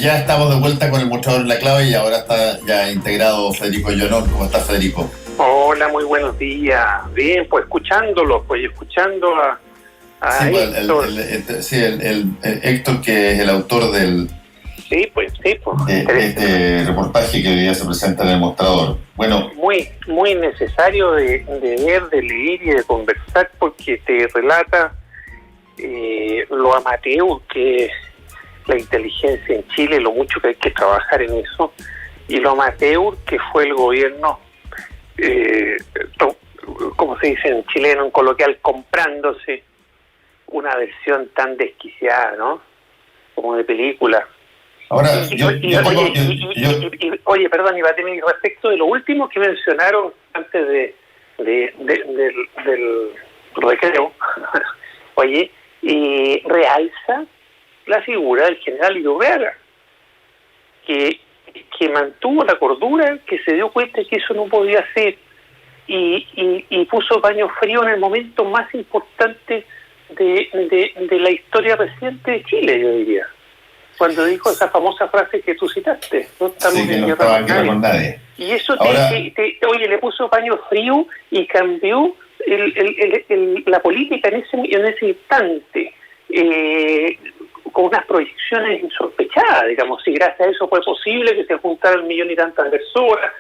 Ya estamos de vuelta con el mostrador en la clave y ahora está ya integrado Federico Llonor. ¿Cómo está, Federico? Hola, muy buenos días. Bien, pues escuchándolo, escuchando a Sí, pues, Héctor. el Héctor, que es el autor Sí, pues. de este reportaje que hoy día se presenta en el mostrador. Bueno, Muy necesario de ver, de leer y de conversar, porque te relata lo amateur que es la inteligencia en Chile, lo mucho que hay que trabajar en eso, y lo amateur que fue el gobierno, como se dice en chileno, en coloquial, comprándose una versión tan desquiciada, ¿no? Como de película. ahora Oye, perdón, Ibatem, respecto de lo último que mencionaron antes del recreo, oye, realza la figura del general Iturriaga, que mantuvo la cordura, que se dio cuenta que eso no podía ser, y puso paño frío en el momento más importante de la historia reciente de Chile, yo diría, cuando dijo esa famosa frase que tú citaste: no estamos en guerra con nadie. Y eso oye, le puso paño frío y cambió la política en ese instante, con unas proyecciones insospechadas, digamos. Si gracias a eso fue posible que se juntaran 1.000.000 y tantas personas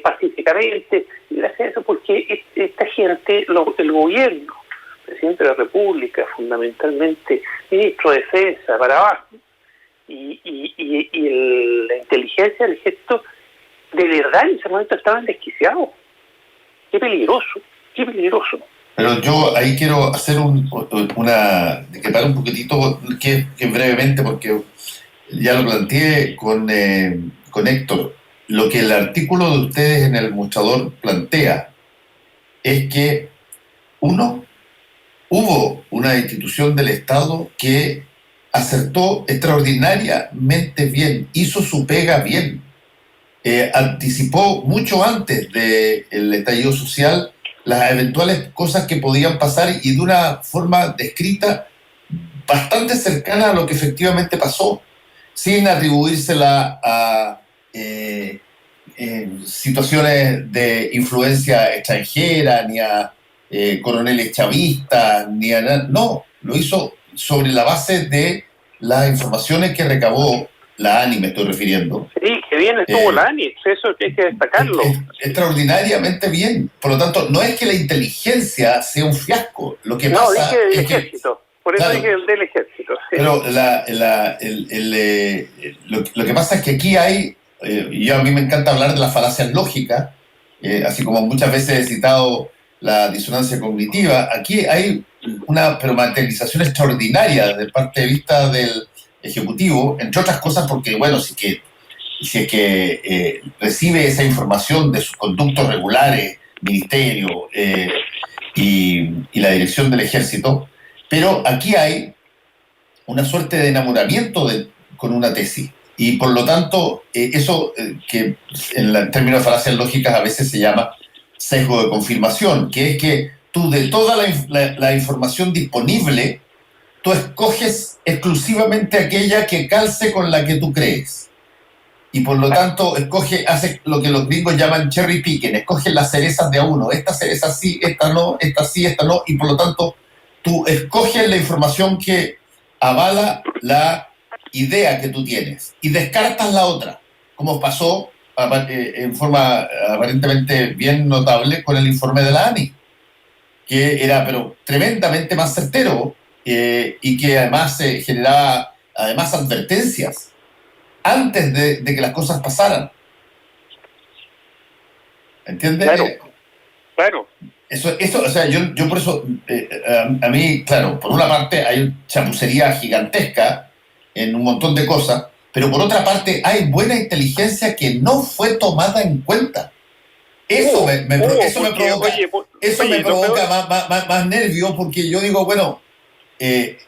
pacíficamente, gracias a eso, porque esta gente, el gobierno, presidente de la República, fundamentalmente ministro de Defensa, para abajo, y la inteligencia del ejército, de verdad en ese momento estaban desquiciados. Qué peligroso. Pero yo ahí quiero hacer decretar un poquitito, que brevemente, porque ya lo planteé con Héctor. Lo que el artículo de ustedes en el mostrador plantea es que, uno, hubo una institución del Estado que acertó extraordinariamente bien, hizo su pega bien, anticipó mucho antes del estallido social las eventuales cosas que podían pasar, y de una forma descrita bastante cercana a lo que efectivamente pasó, sin atribuírsela a situaciones de influencia extranjera, ni a coroneles chavistas, ni a nada. No, lo hizo sobre la base de las informaciones que recabó la ANI, me estoy refiriendo. Sí, que bien estuvo la ANI, eso hay que destacarlo. Extraordinariamente bien. Por lo tanto, no es que la inteligencia sea un fiasco. Lo que pasa dije del ejército. Por eso dije el del ejército. Sí. Pero lo que pasa es que aquí hay, a mí me encanta hablar de las falacias lógicas, así como muchas veces he citado la disonancia cognitiva. Aquí hay una materialización extraordinaria desde el punto de vista del Ejecutivo, entre otras cosas porque, bueno, si es que recibe esa información de sus conductos regulares, ministerio y la dirección del Ejército, pero aquí hay una suerte de enamoramiento con una tesis. Y por lo tanto, eso que en términos de falacias lógicas a veces se llama sesgo de confirmación, que es que tú, de toda la información disponible, tú escoges exclusivamente aquella que calce con la que tú crees. Y por lo tanto, hace lo que los gringos llaman cherry picking, escoges las cerezas de a uno. Esta cereza sí, esta no, esta sí, esta no. Y por lo tanto, tú escoges la información que avala la idea que tú tienes y descartas la otra, como pasó en forma aparentemente bien notable con el informe de la ANI, que era pero tremendamente más certero, y que además generaba además advertencias antes de que las cosas pasaran. ¿Entiendes? Claro. Eso, o sea, yo por eso, a mí, claro, por una parte hay chapucería gigantesca en un montón de cosas, pero por otra parte hay buena inteligencia que no fue tomada en cuenta. Eso me provoca más nervio, porque yo digo, bueno,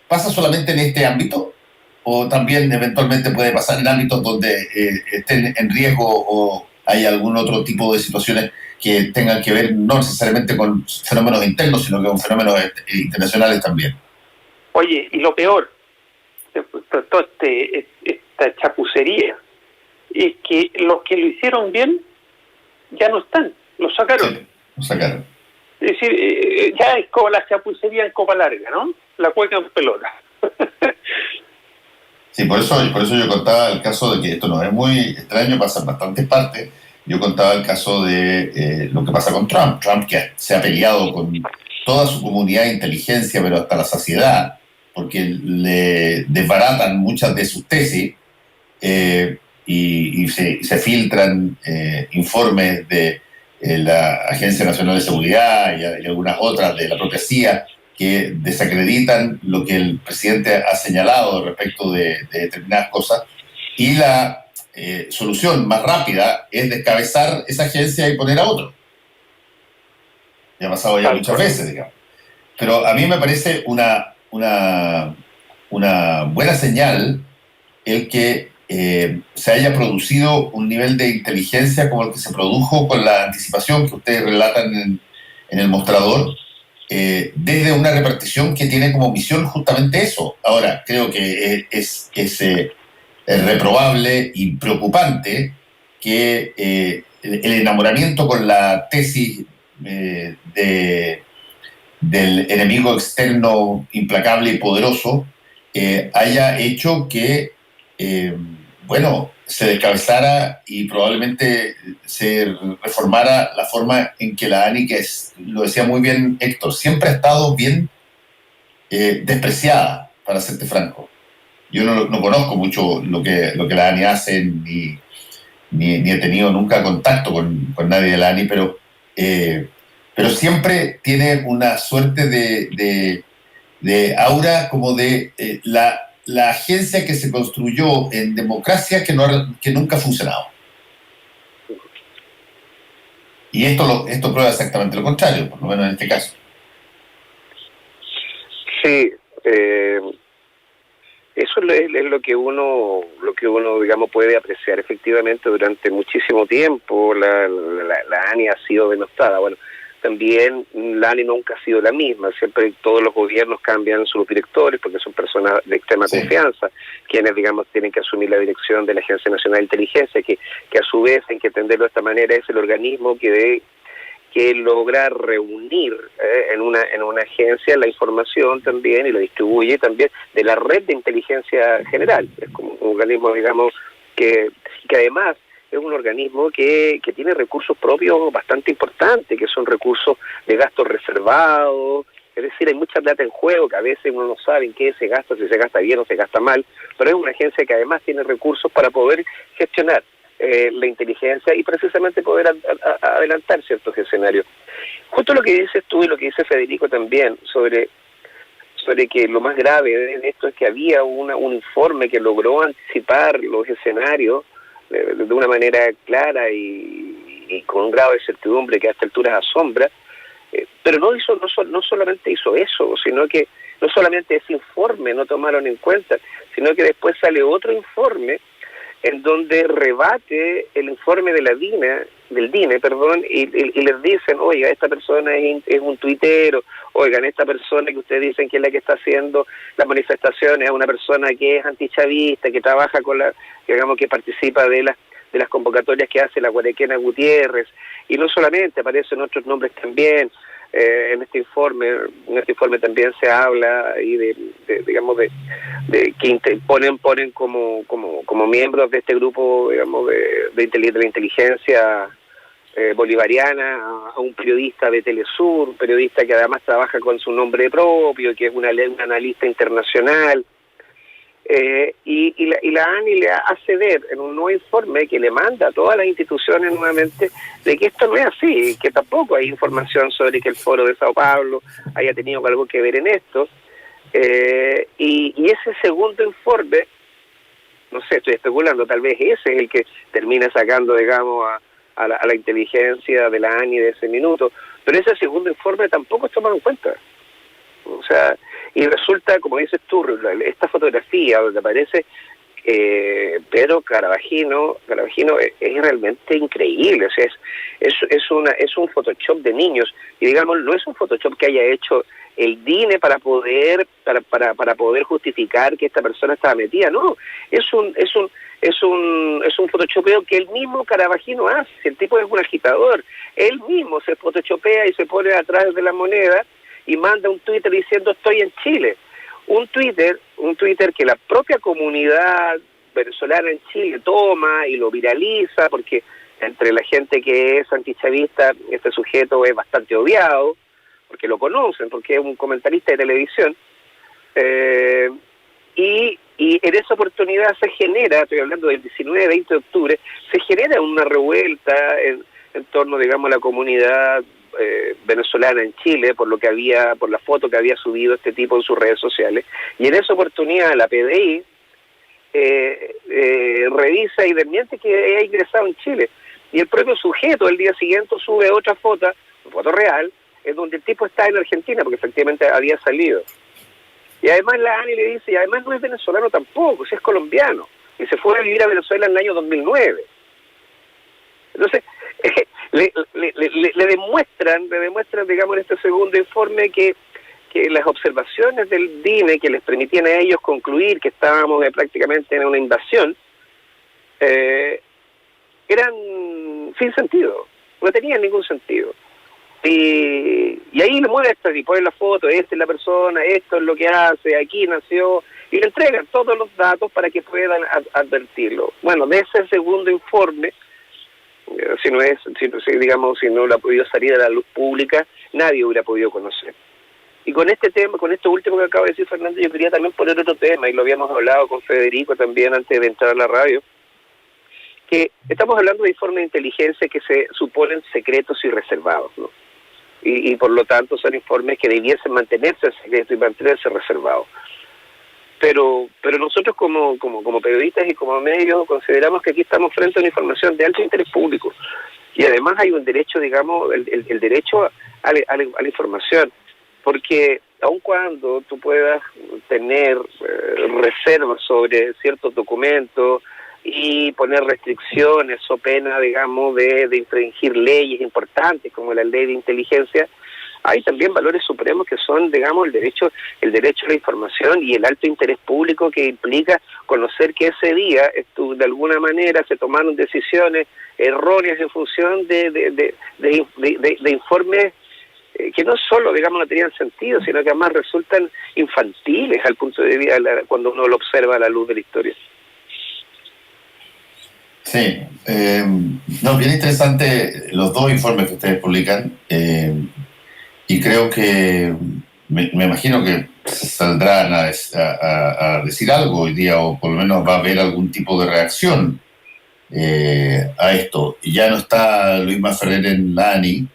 ¿pasa solamente en este ámbito? ¿O también eventualmente puede pasar en ámbitos donde estén en riesgo o hay algún otro tipo de situaciones que tengan que ver no necesariamente con fenómenos internos, sino que con fenómenos internacionales también? Oye, y lo peor, toda esta chapucería, es que los que lo hicieron bien ya no están, los sacaron. Sí, lo sacaron. Es decir, ya es como la chapucería en copa larga, ¿no? La cueca en pelota. Sí, por eso yo contaba el caso de que esto no es muy extraño, pasa en bastantes partes. Yo contaba el caso de lo que pasa con Trump. Trump que se ha peleado con toda su comunidad de inteligencia, pero hasta la saciedad, porque le desbaratan muchas de sus tesis y se filtran informes de la Agencia Nacional de Seguridad y algunas otras de la propia CIA que desacreditan lo que el presidente ha señalado respecto de determinadas cosas. Y la solución más rápida es descabezar esa agencia y poner a otro. Ya ha pasado ya muchas veces, digamos. Pero a mí me parece una buena señal el que se haya producido un nivel de inteligencia como el que se produjo con la anticipación que ustedes relatan en el mostrador, desde una repartición que tiene como misión justamente eso. Ahora, creo que es reprobable y preocupante que el enamoramiento con la tesis del enemigo externo implacable y poderoso haya hecho que, se descabezara y probablemente se reformara la forma en que la ANI, que lo decía muy bien Héctor, siempre ha estado bien despreciada, para serte franco. Yo no conozco mucho lo que la ANI hace, ni he tenido nunca contacto con nadie de la ANI, pero siempre tiene una suerte de aura como de la agencia que se construyó en democracia que nunca ha funcionado. Y esto prueba exactamente lo contrario, por lo menos en este caso. Sí, eso es lo que uno digamos puede apreciar. Efectivamente, durante muchísimo tiempo la ANI ha sido denostada. Bueno, también la ANI nunca ha sido la misma. Siempre todos los gobiernos cambian sus directores porque son personas de extrema confianza, quienes, digamos, tienen que asumir la dirección de la Agencia Nacional de Inteligencia, que a su vez, hay que entenderlo de esta manera, es el organismo que logra reunir en una agencia la información también y lo distribuye también de la red de inteligencia general. Es como un organismo, digamos, que además es un organismo que tiene recursos propios bastante importantes, que son recursos de gastos reservados. Es decir, hay mucha plata en juego que a veces uno no sabe en qué se gasta, si se gasta bien o se gasta mal, pero es una agencia que además tiene recursos para poder gestionar la inteligencia y precisamente poder adelantar ciertos escenarios. Justo lo que dices tú y lo que dice Federico también sobre que lo más grave de esto es que había un informe que logró anticipar los escenarios de una manera clara y con un grado de certidumbre que a estas alturas asombra, pero no solamente hizo eso, sino que no solamente ese informe no tomaron en cuenta, sino que después sale otro informe en donde rebate el informe de del DINE, y les dicen, oiga, esta persona es un tuitero, oigan, esta persona que ustedes dicen que es la que está haciendo las manifestaciones, es una persona que es antichavista, que trabaja digamos, que participa de las convocatorias que hace la Guarequena Gutiérrez, y no solamente, aparecen otros nombres también. En este informe también se habla ahí de que ponen como miembros de este grupo, digamos, de la inteligencia bolivariana a un periodista de Telesur, un periodista que además trabaja con su nombre propio, que es un analista internacional. Y la ANI le hace ver en un nuevo informe que le manda a todas las instituciones nuevamente de que esto no es así, que tampoco hay información sobre que el Foro de Sao Paulo haya tenido algo que ver en esto. Y ese segundo informe, no sé, estoy especulando, tal vez ese es el que termina sacando, digamos, a la inteligencia de la ANI de ese minuto, pero ese segundo informe tampoco es tomado en cuenta. O sea, y resulta, como dices tú, esta fotografía donde aparece Pedro Carabajino es realmente increíble, o sea, es un Photoshop de niños, y digamos, no es un Photoshop que haya hecho el DINE para poder justificar que esta persona estaba metida, no, es un photoshopeo que el mismo Carabajino hace. El tipo es un agitador, él mismo se photoshopea y se pone atrás de la moneda y manda un Twitter diciendo estoy en Chile. Un Twitter que la propia comunidad venezolana en Chile toma y lo viraliza, porque entre la gente que es antichavista, este sujeto es bastante odiado, porque lo conocen, porque es un comentarista de televisión, y en esa oportunidad se genera, estoy hablando del 19-20 de octubre, se genera una revuelta en torno, digamos, a la comunidad venezolana en Chile, por la foto que había subido este tipo en sus redes sociales, y en esa oportunidad la PDI revisa y desmiente que ha ingresado en Chile, y el propio sujeto el día siguiente sube otra foto real, en donde el tipo está en Argentina, porque efectivamente había salido. Y además la ANI le dice, y además no es venezolano tampoco, si es colombiano, y se fue a vivir a Venezuela en el año 2009. Entonces, le demuestran, digamos, en este segundo informe que las observaciones del DINE que les permitían a ellos concluir que estábamos prácticamente en una invasión, eran sin sentido, no tenían ningún sentido. Y ahí le muestran y ponen la foto, esta es la persona, esto es lo que hace, aquí nació, y le entregan todos los datos para que puedan advertirlo. Bueno, de ese segundo informe, si no hubiera podido salir a la luz pública, nadie hubiera podido conocer. Y con este tema, con esto último que acaba de decir Fernando, yo quería también poner otro tema, y lo habíamos hablado con Federico también antes de entrar a la radio, que estamos hablando de informes de inteligencia que se suponen secretos y reservados, ¿no? Y por lo tanto son informes que debiesen mantenerse en secreto y mantenerse reservados. Pero nosotros como periodistas y como medios consideramos que aquí estamos frente a una información de alto interés público. Y además hay un derecho, digamos, el derecho a la información. Porque aun cuando tú puedas tener reservas sobre ciertos documentos y poner restricciones o pena, digamos, de infringir leyes importantes como la ley de inteligencia, hay también valores supremos que son, digamos, el derecho a la información y el alto interés público que implica conocer que ese día de alguna manera se tomaron decisiones erróneas en función de informes que no solo, digamos, no tenían sentido, sino que además resultan infantiles al punto de vista cuando uno lo observa a la luz de la historia. Sí, bien interesante los dos informes que ustedes publican, y creo que me imagino que saldrán a decir algo hoy día, o por lo menos va a haber algún tipo de reacción a esto. Y ya no está Luis Maferrer en la ANI,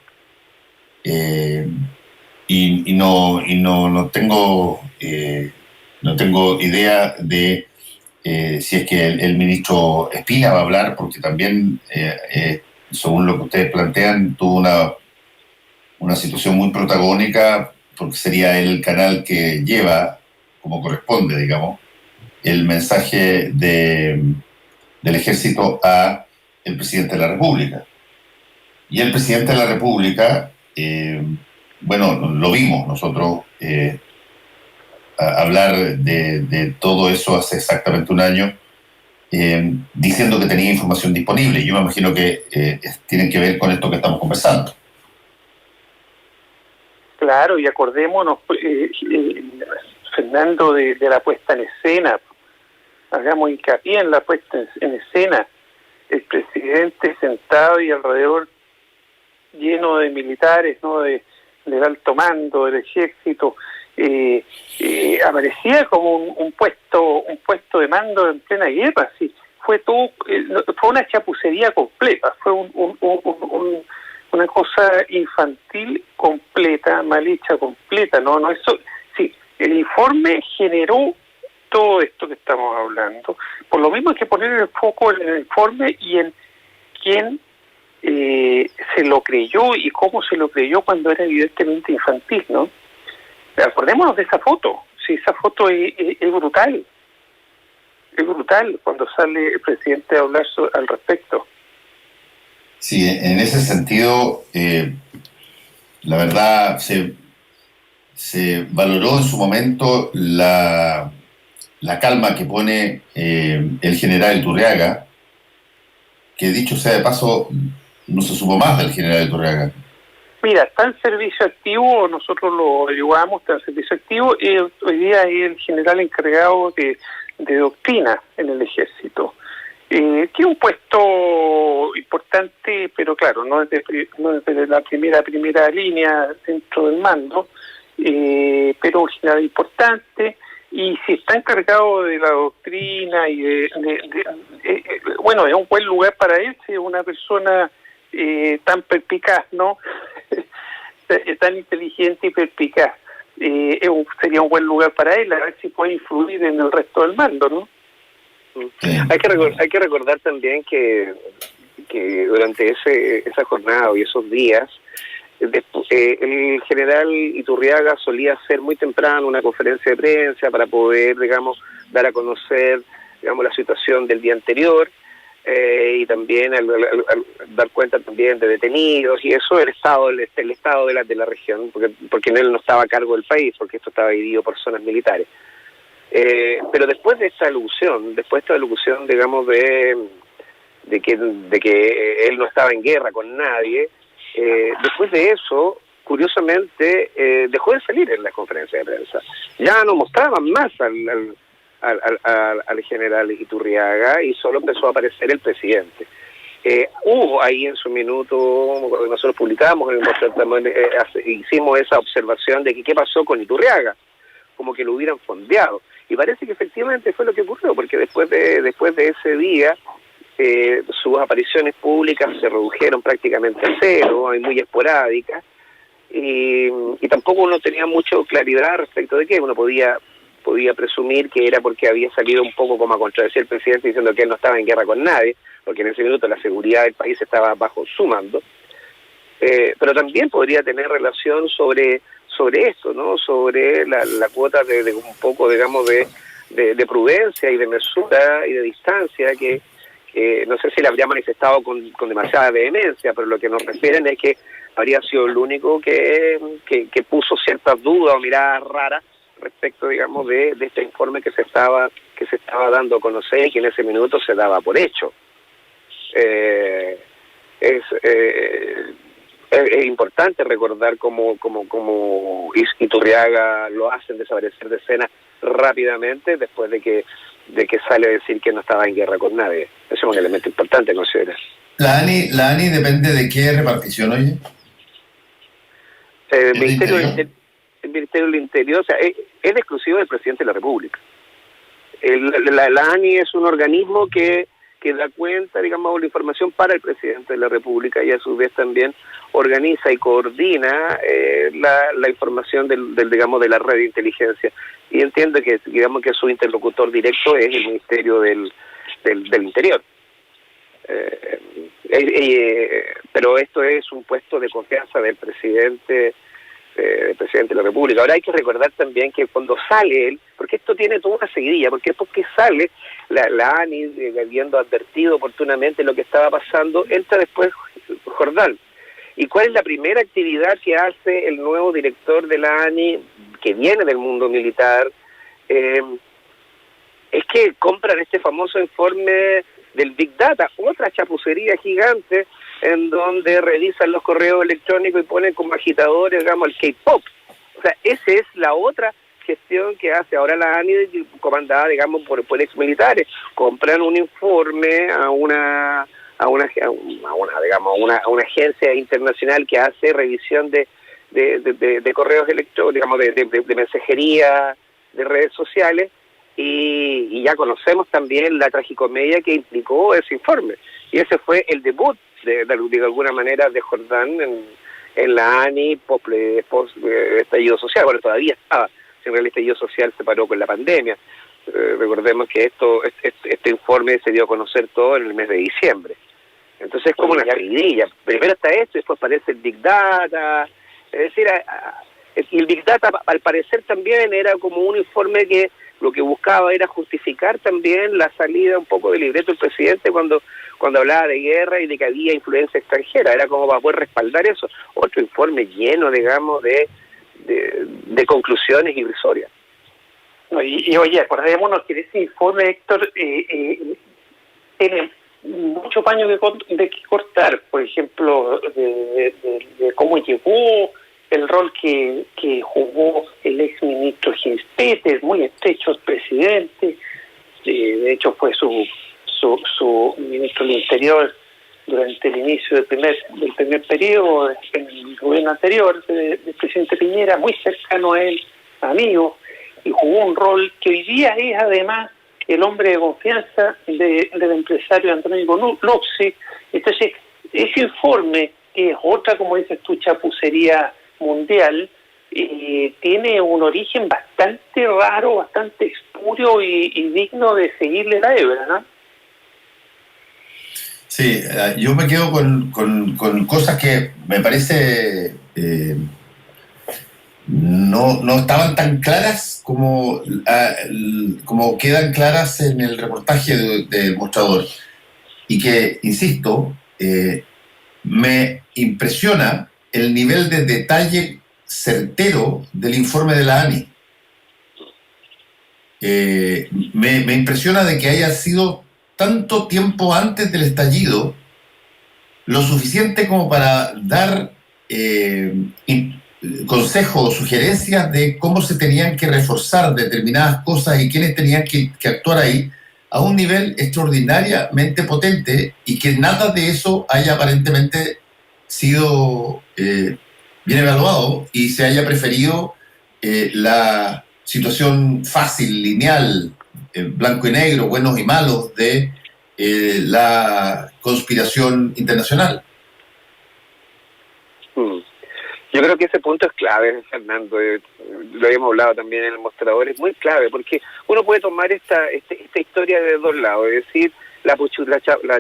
y no tengo idea de si es que el ministro Espina va a hablar, porque también, según lo que ustedes plantean, tuvo una situación muy protagónica, porque sería él el canal que lleva, como corresponde, digamos, el mensaje del ejército a el presidente de la República. Y el presidente de la República, lo vimos nosotros, hablar de todo eso hace exactamente un año, diciendo que tenía información disponible. Yo me imagino que tienen que ver con esto que estamos conversando. Claro, y acordémonos, Fernando, de la puesta en escena. Hagamos hincapié en la puesta en escena. El presidente sentado y alrededor lleno de militares, ¿no?, del alto mando, del ejército. Aparecía como un puesto de mando en plena guerra. Sí, fue una chapucería completa, fue una cosa infantil completa, mal hecha completa. No eso. Sí, el informe generó todo esto que estamos hablando. Por lo mismo hay que poner el foco en el informe y en quién se lo creyó y cómo se lo creyó cuando era evidentemente infantil, ¿no? Acordémonos de esa foto. Sí, esa foto es brutal. es brutal cuando sale el presidente a hablar al respecto. Sí, en ese sentido, la verdad, se valoró en su momento la calma que pone el general Iturriaga, que dicho sea de paso, no se supo más del general Iturriaga. Mira, está en servicio activo, nosotros lo averiguamos, está en servicio activo, y hoy día es el general encargado de doctrina en el ejército, que es un puesto importante, pero claro, no es de la primera línea dentro del mando, pero un general importante, y si está encargado de la doctrina y bueno, es un buen lugar para él, si es una persona tan perspicaz, ¿no? Tan inteligente y perspicaz. Sería un buen lugar para él, a ver si puede influir en el resto del mando, ¿no? Sí. Hay que recordar también que durante esa jornada y esos días, el general Iturriaga solía hacer muy temprano una conferencia de prensa para poder, digamos, dar a conocer, digamos, la situación del día anterior, y también al dar cuenta también de detenidos y eso, el estado de la región, porque él no estaba a cargo del país, porque esto estaba dividido por zonas militares. Pero después de esta alusión, digamos, de que él no estaba en guerra con nadie, después de eso, curiosamente, dejó de salir en las conferencias de prensa. Ya no mostraban más al general Iturriaga y solo empezó a aparecer el presidente. Hubo ahí en su minuto, nosotros publicamos, hicimos esa observación de que qué pasó con Iturriaga, como que lo hubieran fondeado. Y parece que efectivamente fue lo que ocurrió, porque después de ese día, sus apariciones públicas se redujeron prácticamente a cero, muy esporádicas, y tampoco uno tenía mucha claridad respecto de qué. Uno podía presumir que era porque había salido un poco como a contradecir al presidente diciendo que él no estaba en guerra con nadie, porque en ese minuto la seguridad del país estaba bajo su mando, pero también podría tener relación sobre esto, ¿no? Sobre la cuota de un poco, digamos, de prudencia y de mesura y de distancia que no sé si le habría manifestado con demasiada vehemencia, pero lo que nos refieren es que habría sido el único que puso ciertas dudas o miradas raras respecto, digamos, de este informe que se estaba dando a conocer y que en ese minuto se daba por hecho. Es importante recordar cómo Iturriaga lo hacen desaparecer de escena rápidamente después de que sale a decir que no estaba en guerra con nadie. Eso es un elemento importante a considerar. ¿La ANI depende de qué repartición, oye? El Ministerio del Interior, o sea, es exclusivo del presidente de la República. La ANI es un organismo que da cuenta, digamos, de la información para el presidente de la República y a su vez también organiza y coordina la información digamos, de la red de inteligencia. Y entiendo que, digamos, que su interlocutor directo es el Ministerio del Interior. Pero esto es un puesto de confianza del presidente de la República. Ahora hay que recordar también que cuando sale él, porque esto tiene toda una seguidilla, porque sale la ANI, habiendo advertido oportunamente lo que estaba pasando, entra después Jordán. ¿Y cuál es la primera actividad que hace el nuevo director de la ANI, que viene del mundo militar? Es que compran este famoso informe del Big Data, otra chapucería gigante, en donde revisan los correos electrónicos y ponen como agitadores, digamos, el K-pop. O sea, esa es la otra gestión que hace ahora la ANI, comandada, digamos, por exmilitares. Compran un informe a una agencia internacional que hace revisión de correos electrónicos, digamos, de mensajería, de redes sociales, y ya conocemos también la tragicomedia que implicó ese informe. Y ese fue el debut de alguna manera de Jordán en la ANI post estallido social. Bueno, todavía estaba, en realidad el estallido social se paró con la pandemia. Recordemos que este informe se dio a conocer todo en el mes de diciembre. Entonces es como una seguidilla. Primero está esto, después aparece el Big Data. Es decir, y el Big Data al parecer también era como un informe que lo que buscaba era justificar también la salida un poco del libreto del presidente cuando hablaba de guerra y de que había influencia extranjera, era como para poder respaldar eso. Otro informe lleno, digamos, de conclusiones irrisorias. Y oye, acordémonos que ese informe, Héctor, tiene muchos paños de que cortar, por ejemplo, de cómo llegó, el rol que jugó el exministro Gils Peters, muy estrecho al presidente, de hecho fue su ministro del Interior durante el inicio del primer periodo, en el gobierno anterior del presidente Piñera, muy cercano a él, amigo, y jugó un rol que hoy día es además el hombre de confianza del empresario Antonio Lopsi. Entonces, ese informe, que es otra, como dices tú, chapucería mundial, tiene un origen bastante raro, bastante espurio y digno de seguirle la hebra, ¿no? Sí, yo me quedo con cosas que me parece no estaban tan claras como quedan claras en el reportaje del Mostrador. Y que, insisto, me impresiona el nivel de detalle certero del informe de la ANI. Me impresiona de que haya sido tanto tiempo antes del estallido, lo suficiente como para dar consejos o sugerencias de cómo se tenían que reforzar determinadas cosas y quiénes tenían que actuar ahí, a un nivel extraordinariamente potente, y que nada de eso haya aparentemente sido bien evaluado y se haya preferido la situación fácil, lineal, blanco y negro, buenos y malos de la conspiración internacional. Yo creo que ese punto es clave, Fernando. Lo habíamos hablado también en el Mostrador, es muy clave, porque uno puede tomar esta historia de dos lados, es decir, la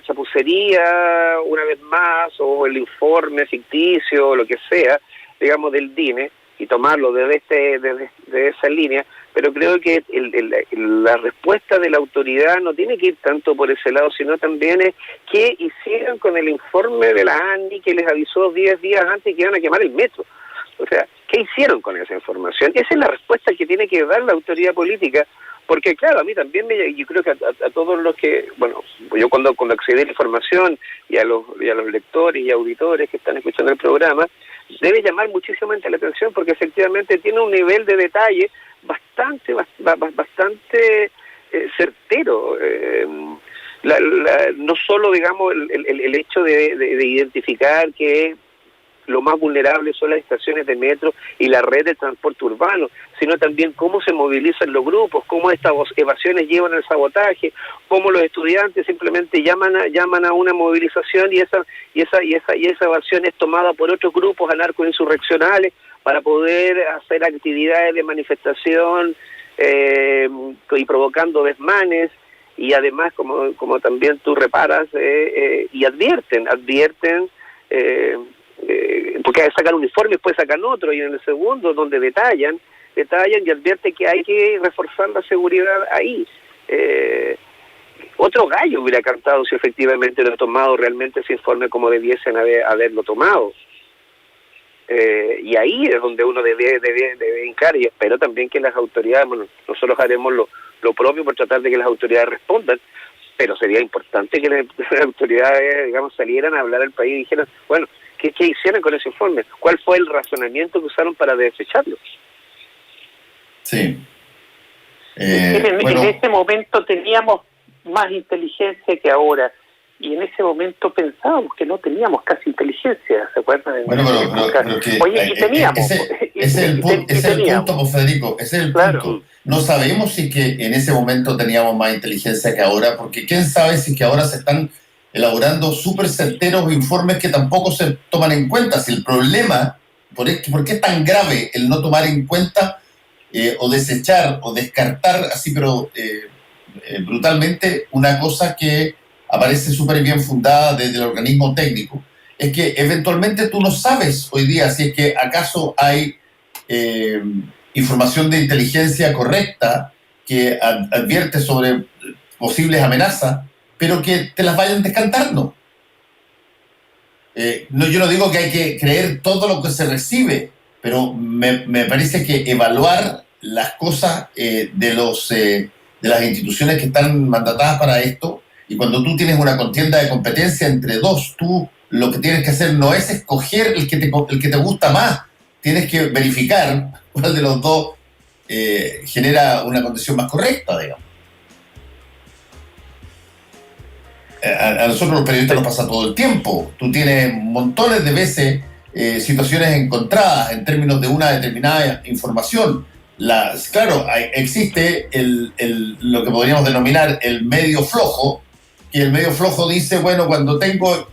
chapucería, una vez más, o el informe ficticio, o lo que sea, digamos, del DINE, y tomarlo desde esa línea, pero creo que la respuesta de la autoridad no tiene que ir tanto por ese lado, sino también es qué hicieron con el informe de la ANDI que les avisó 10 días antes que iban a quemar el metro. O sea, ¿qué hicieron con esa información? Esa es la respuesta que tiene que dar la autoridad política, porque claro, a mí también yo creo que a todos los que, bueno, yo cuando accedí a la información y a los lectores y auditores que están escuchando el programa, debe llamar muchísimamente la atención, porque efectivamente tiene un nivel de detalle bastante certero. No solo, digamos, el hecho de identificar que lo más vulnerable son las estaciones de metro y la red de transporte urbano, sino también cómo se movilizan los grupos, cómo estas evasiones llevan al sabotaje, cómo los estudiantes simplemente llaman a una movilización y esa evasión es tomada por otros grupos anarcoinsurreccionales para poder hacer actividades de manifestación y provocando desmanes. Y además, como también tú reparas, y advierten, porque sacan un informe, después sacan otro, y en el segundo, donde detallan y advierten que hay que reforzar la seguridad ahí. Otro gallo hubiera cantado si efectivamente lo ha tomado realmente ese informe como debiesen haberlo tomado. Y ahí es donde uno debe hincar, y espero también que las autoridades, bueno, nosotros haremos lo propio por tratar de que las autoridades respondan, pero sería importante que las autoridades, digamos, salieran a hablar al país y dijeran, bueno, ¿qué hicieron con ese informe? ¿Cuál fue el razonamiento que usaron para desecharlo? Sí. En ese momento teníamos más inteligencia que ahora, y en ese momento pensábamos que no teníamos casi inteligencia, ¿se acuerdan? Pero que, oye, y teníamos. Ese es el punto, pues, Federico, ese es el punto. No sabemos si que en ese momento teníamos más inteligencia que ahora, porque quién sabe si que ahora se están elaborando súper certeros informes que tampoco se toman en cuenta. Si el problema, ¿por qué es tan grave el no tomar en cuenta o desechar o descartar así, pero brutalmente, una cosa que aparece súper bien fundada desde el organismo técnico? Es que eventualmente tú no sabes hoy día si es que acaso hay información de inteligencia correcta que advierte sobre posibles amenazas, pero que te las vayan descartando. Yo no digo que hay que creer todo lo que se recibe, pero me parece que evaluar las cosas de las instituciones que están mandatadas para esto, y cuando tú tienes una contienda de competencia entre dos, tú lo que tienes que hacer no es escoger el que te gusta más, tienes que verificar cuál de los dos genera una condición más correcta, digamos. A nosotros los periodistas nos pasa todo el tiempo. Tú tienes montones de veces situaciones encontradas en términos de una determinada información. Claro, existe lo que podríamos denominar el medio flojo, y el medio flojo dice, bueno, cuando tengo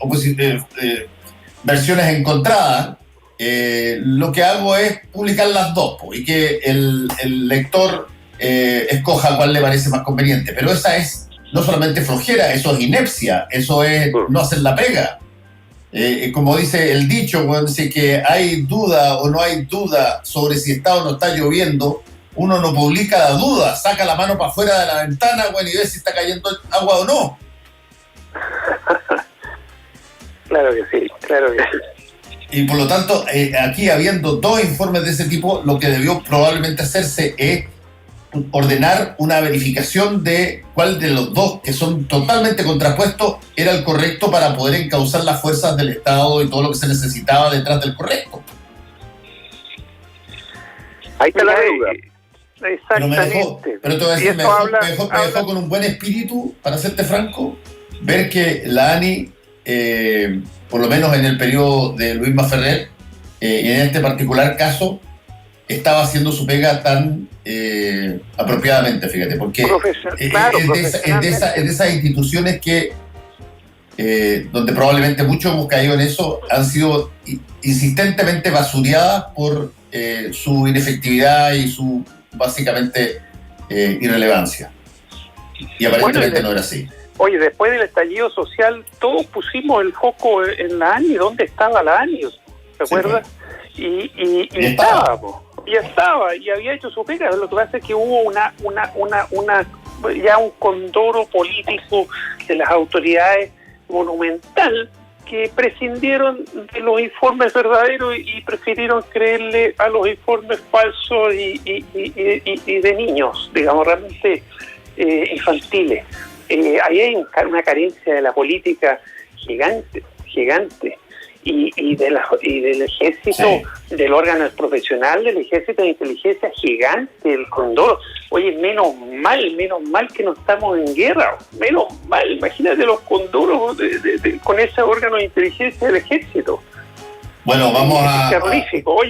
versiones encontradas, lo que hago es publicar las dos, y que el lector escoja cuál le parece más conveniente. Pero esa es no solamente flojera, eso es inepcia, eso es no hacer la pega. Como dice el dicho, cuando dice que hay duda o no hay duda sobre si está o no está lloviendo, uno no publica la duda, saca la mano para afuera de la ventana, bueno, y ve si está cayendo agua o no. Claro que sí, claro que sí. Y por lo tanto, aquí habiendo dos informes de ese tipo, lo que debió probablemente hacerse es ordenar una verificación de cuál de los dos, que son totalmente contrapuestos, era el correcto para poder encauzar las fuerzas del Estado y todo lo que se necesitaba detrás del correcto. Ahí está la deuda. Exactamente. Pero te voy a decir, me dejó con un buen espíritu, para serte franco, ver que la ANI, por lo menos en el periodo de Luis Maferrer, y en este particular caso, estaba haciendo su pega tan apropiadamente, fíjate, porque es de esas instituciones que donde probablemente muchos hemos caído en eso, han sido insistentemente basureadas por su inefectividad y su básicamente irrelevancia. Y aparentemente no era así. Oye, después del estallido social, todos pusimos el foco en la ANI. ¿Dónde estaba la ANI? ¿Te acuerdas? Sí, y estaba, y había hecho su pega. Lo que pasa es que hubo ya un condoro político de las autoridades monumental, que prescindieron de los informes verdaderos y prefirieron creerle a los informes falsos y de niños, digamos, realmente infantiles. Ahí hay una carencia de la política gigante, y del ejército, sí, del órgano profesional del ejército de inteligencia gigante, el Condor. Oye, menos mal que no estamos en guerra, menos mal. Imagínate los condoros con ese órgano de inteligencia del ejército. Bueno, vamos terrorífico.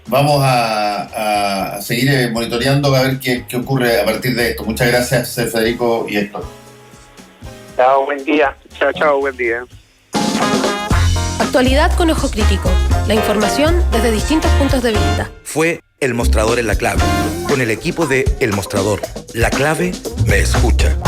Vamos a seguir monitoreando a ver qué ocurre a partir de esto. Muchas gracias, Federico y Héctor. Chao, buen día. Chao, buen día. Actualidad con ojo crítico. La información desde distintos puntos de vista. Fue El Mostrador en La Clave, con el equipo de El Mostrador. La Clave me escucha.